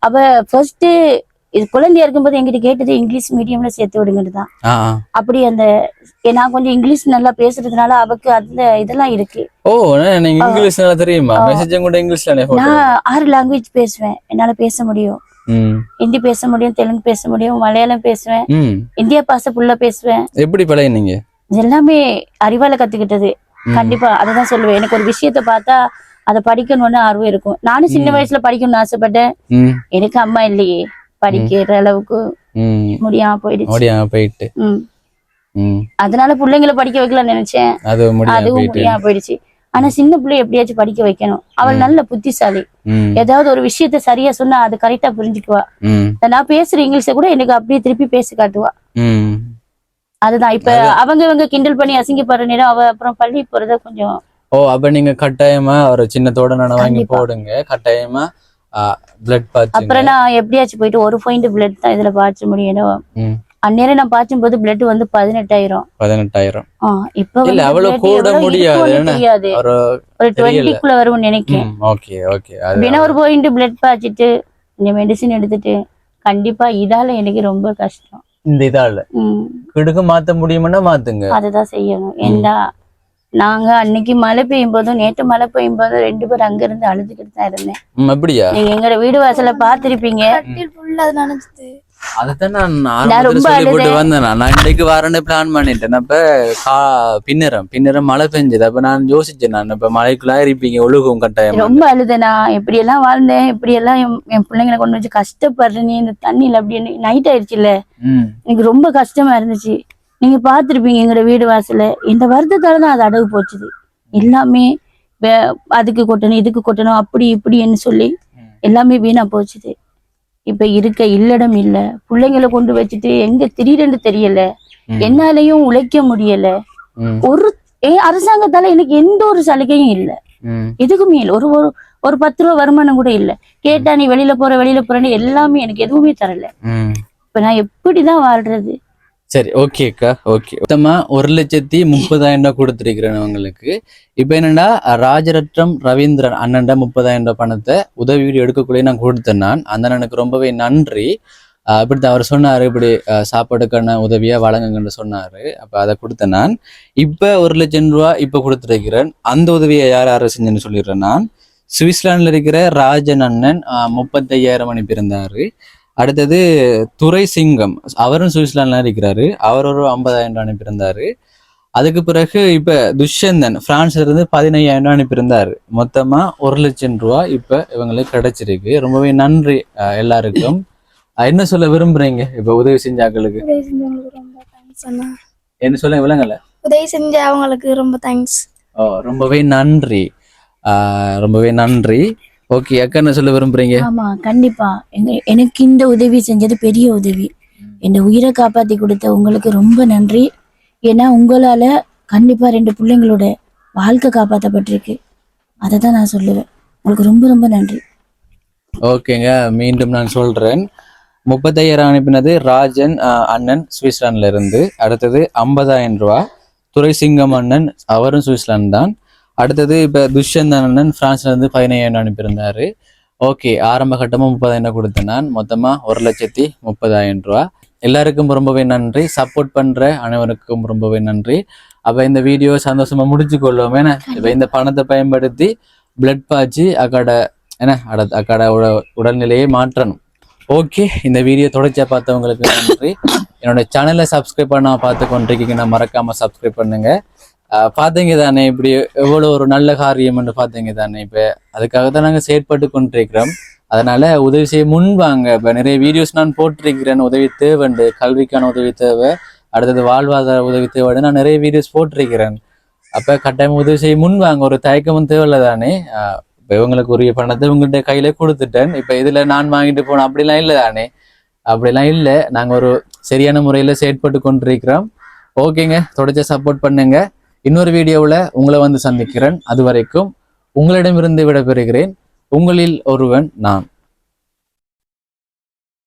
அவ ஃபர்ஸ்ட் இது குழந்தையா இருக்கும்போது என்கிட்ட கேட்டது இங்கிலீஷ் மீடியம்ல சேர்த்து விடுங்கன்னு தான். ஆ ஆ. அப்படி அந்த நான் கொஞ்சம் இங்கிலீஷ் நல்லா பேசுறதுனால அவக்கு அந்த இதெல்லாம் இருக்கு. ஓ நீங்க இங்கிலீஷ் நல்லா தெரியுமா? மெசேஜ் கூட இங்கிலீஷ்ல நான் 6 லாங்குவேஜ் பேசுவேன். என்னால பேச முடியும். ஹிந்தி பேச முடியும், தெலுங்கு பேச முடியும், மலையாளம் பேசுவேன், இந்தியா பாச புள்ள பேசுவேன். எப்படி பழகினீங்க? எல்லாமே அறிவால கத்துக்கிட்டது. கண்டிப்பா அததான் சொல்லுவேன். எனக்கு ஒரு விஷயத்த பார்த்தா அதை படிக்கணும்னு ஆர்வம் இருக்கும். நானும் சின்ன வயசுல படிக்கணும்னு ஆசைப்பட்டேன். எனக்கு அம்மா இல்லையே, படிக்கிற அளவுக்கு முடியாம போயிட்டு அதனால பிள்ளைங்களை படிக்க வைக்கலாம்னு நினைச்சேன். அதுவும் முடியாம போயிடுச்சு. ஆனா சின்ன பிள்ளை எப்படியாச்சும் படிக்க வைக்கணும். அவள் நல்ல புத்திசாலி. ஏதாவது ஒரு விஷயத்த சரியா சொன்னா அது கரெக்டா புரிஞ்சுக்குவா. நான் பேசுற இங்கிலீஷ கூட எனக்கு அப்படியே திருப்பி பேசி காட்டுவா. அதுதான் இப்ப அவங்க கிண்டல் பண்ணி அசிங்கப்படுற நேரம் அவ அப்புறம் பள்ளி போறத கொஞ்சம். ஓ அப்ப நீங்க கட்டாயமா ஒரு சின்ன தோட வாங்கி போடுங்க. கட்டாயமா பிளட் பாய்ச்சு. அப்புறம் நான் எப்படியாச்சும் போயிட்டு ஒரு பாயிண்ட் பிளட் தான் இதுல பாய்ச்ச முடியும். அந்நேரம் நான் பாய்ச்சும் போது பிளட் வந்து 18,000. இப்ப இல்ல அவ்வளவு கூட முடியாது. ஒரு 20க்குள்ள வரும்னு நினைக்கிறேன். Okay okay. அப்படின்னா ஒரு பாயிண்ட் பிளட் பாய்ச்சிட்டு இந்த மெடிசின் எடுத்துட்டு கண்டிப்பா இதால எனக்கு ரொம்ப கஷ்டம். இந்த இதால கிடுக்க மாத்த முடியும்னா மாத்துங்க. அதுதான் செய்யணும். ஏண்டா நாங்க அன்னைக்கு மழை பெய்யும் போதும் நேற்று மழை பெய்யும் போதும் 2 பேரும் அங்க இருந்து அழுதுகிட்டு தான் இருந்தேன். அப்படியா? நீங்க எங்களோட வீடு வாசல பாத்திருப்பீங்க. அதுதான் நான் ரொம்ப சொல்லிட்டு வந்தேன். நான் இன்னைக்கு வரேன்னு பிளான் பண்ணிட்டேன். அப்ப பின்னரம் மழை பெஞ்சது. அப்ப நான் யோசிச்சேன், நான் இப்ப மழைக்குள்ளா இருப்பீங்க ஒழுகும் கட்டாயம். ரொம்ப அழுதேனா, எப்படி எல்லாம் வாழ்ந்தேன், இப்படி எல்லாம் என் பிள்ளைங்களை கொண்டு வச்சு கஷ்டப்படுறேன் இந்த தண்ணியில. அப்படின்னு நைட் ஆயிடுச்சுல்ல, எனக்கு ரொம்ப கஷ்டமா இருந்துச்சு. நீங்க பாத்திருப்பீங்க எங்களோட வீடு வாசல. இந்த வருத்தத்தாலதான் அது அடகு போச்சுது. எல்லாமே அதுக்கு கொட்டணும் இதுக்கு கொட்டணும் அப்படி இப்படின்னு சொல்லி எல்லாமே வீணா போச்சுது. இப்ப இருக்க இல்லடம் இல்ல, பிள்ளைங்களை கொண்டு வச்சுட்டு எங்க திடீரென்று தெரியல, என்னாலையும் உழைக்க முடியல. ஒரு அரசாங்கத்தால எனக்கு எந்த ஒரு சலுகையும் இல்ல. எதுக்குமே இல்ல. ஒரு 10 ரூபா வருமானம் கூட இல்ல. கேட்டா நீ வெளியில போறேன்னு எல்லாமே எனக்கு எதுவுமே தரல. இப்ப நான் எப்படிதான் வாழ்றது? சரி ஓகேக்கா, ஓகே. மொத்தமா 1,30,000 கொடுத்துருக்கிறேன் அவங்களுக்கு. இப்ப என்னன்னா ராஜரத்னம் ரவீந்திரன் அண்ணன்டா 30,000 பணத்தை உதவி வீடு எடுக்கக்கூடிய நான் கொடுத்தேன். நான் அந்த அண்ணனுக்கு ரொம்பவே நன்றி. இப்படித்தான் அவர் சொன்னாரு, இப்படி சாப்பாடுக்கான உதவியா வழங்குங்கன்னு சொன்னாரு. அப்ப அதை கொடுத்தேன் நான். இப்ப 1,00,000 ரூபா இப்ப கொடுத்துருக்கிறேன். அந்த உதவியை யார் செஞ்சுன்னு சொல்லிடுறேன் நான். சுவிட்சர்லாந்துல இருக்கிற ராஜன் அண்ணன் 35,000 அனுப்பியிருந்தாரு. அடுத்தது துரை சிங்கம், அவரும் சுவிட்சர்லாந்துல இருக்கிறாரு. அவர் ஒரு 50,000 அனுப்பியிருந்தாரு. அதுக்கு பிறகு இப்ப துஷ்யந்தன் பிரான்ஸ்ல இருந்து 15,000 அனுப்பியிருந்தாரு. மொத்தமா 1,00,000 ரூபா இப்ப இவங்களுக்கு கிடைச்சிருக்கு. ரொம்பவே நன்றி எல்லாருக்கும். என்ன சொல்ல விரும்புறீங்க இப்ப உதவி செஞ்சாக்களுக்கு? என்ன சொல்ல விளங்கல? உதவி செஞ்ச அவங்களுக்கு ரொம்ப தேங்க்ஸ். ரொம்பவே நன்றி, ரொம்பவே நன்றி. ஓகே அக்கா, என்ன சொல்ல விரும்புறீங்க? ஆமா கண்டிப்பா. எனக்கு இந்த உதவி செஞ்சது பெரிய உதவி. என் உயிரை காப்பாத்தி கொடுத்த உங்களுக்கு ரொம்ப நன்றி. ஏன்னா உங்களால கண்டிப்பா 2 பிள்ளைங்களோட வாழ்க்கை காப்பாற்றப்பட்டிருக்கு. அதை தான் நான் சொல்லுவேன். உங்களுக்கு ரொம்ப ரொம்ப நன்றி. ஓகேங்க, மீண்டும் நான் சொல்றேன். 35,000 அனுப்பினது ராஜன் அண்ணன் சுவிட்சர்லாந்துல இருந்து. அடுத்தது 50,000 ரூபா துரை சிங்கம் அண்ணன், அவரும் சுவிட்சர்லாந்து தான். அடுத்தது இப்ப துஷ்யந்தன் அண்ணன் பிரான்ஸ்ல இருந்து 15,000 அனுப்பியிருந்தாரு. ஓகே, ஆரம்ப கட்டமும் 30,000 கொடுத்தேன் நான். மொத்தமா 1,30,000 ரூபா. எல்லாருக்கும் ரொம்பவே நன்றி. சப்போர்ட் பண்ற அனைவருக்கும் ரொம்பவே நன்றி. அப்ப இந்த வீடியோ சந்தோஷமா முடிச்சு கொள்வோம். ஏன்னா இப்ப இந்த பணத்தை பயன்படுத்தி பிளட் பாய்ச்சி அக்காட உடல்நிலையை மாற்றணும். ஓகே, இந்த வீடியோ தொடர்ச்சியா பார்த்தவங்களுக்கு நன்றி. என்னோட சேனலை சப்ஸ்கிரைப் பண்ணா பார்த்து கொண்டிருக்கீங்கன்னா மறக்காம சப்ஸ்கிரைப் பண்ணுங்க. பார்த்தீங்க தானே இப்படி எவ்வளோ ஒரு நல்ல காரியம்னு பார்த்தீங்க தானே. இப்போ அதுக்காக தான் நாங்கள் செயற்பட்டு கொண்டிருக்கிறோம். அதனால உதவி செய்ய முன்வாங்க. இப்போ நிறைய வீடியோஸ் நான் போட்டிருக்கிறேன். உதவி தேவைண்டு, கல்விக்கான உதவி தேவை, அடுத்தது வாழ்வாதார உதவி தேவைன்னு நான் நிறைய வீடியோஸ் போட்டிருக்கிறேன். அப்போ கட்டாயம் உதவி செய்ய முன்வாங்க. ஒரு தயக்கமும் தேவையில்ல தானே. இப்போ இவங்களுக்கு உரிய பணத்தை உங்கள்கிட்ட கையில கொடுத்துட்டேன். இப்போ இதில் நான் வாங்கிட்டு போனேன் அப்படிலாம் இல்லை தானே. அப்படிலாம் இல்லை. நாங்கள் ஒரு சரியான முறையில் செயற்பட்டு கொண்டிருக்கிறோம். ஓகேங்க, தொடர்ச்சி சப்போர்ட் பண்ணுங்க. இன்னொரு வீடியோவில் உங்களை வந்து சந்திக்கிறேன். அது வரைக்கும் உங்களிடமிருந்து விடைபெறுகிறேன். உங்களில் ஒருவன் நான்.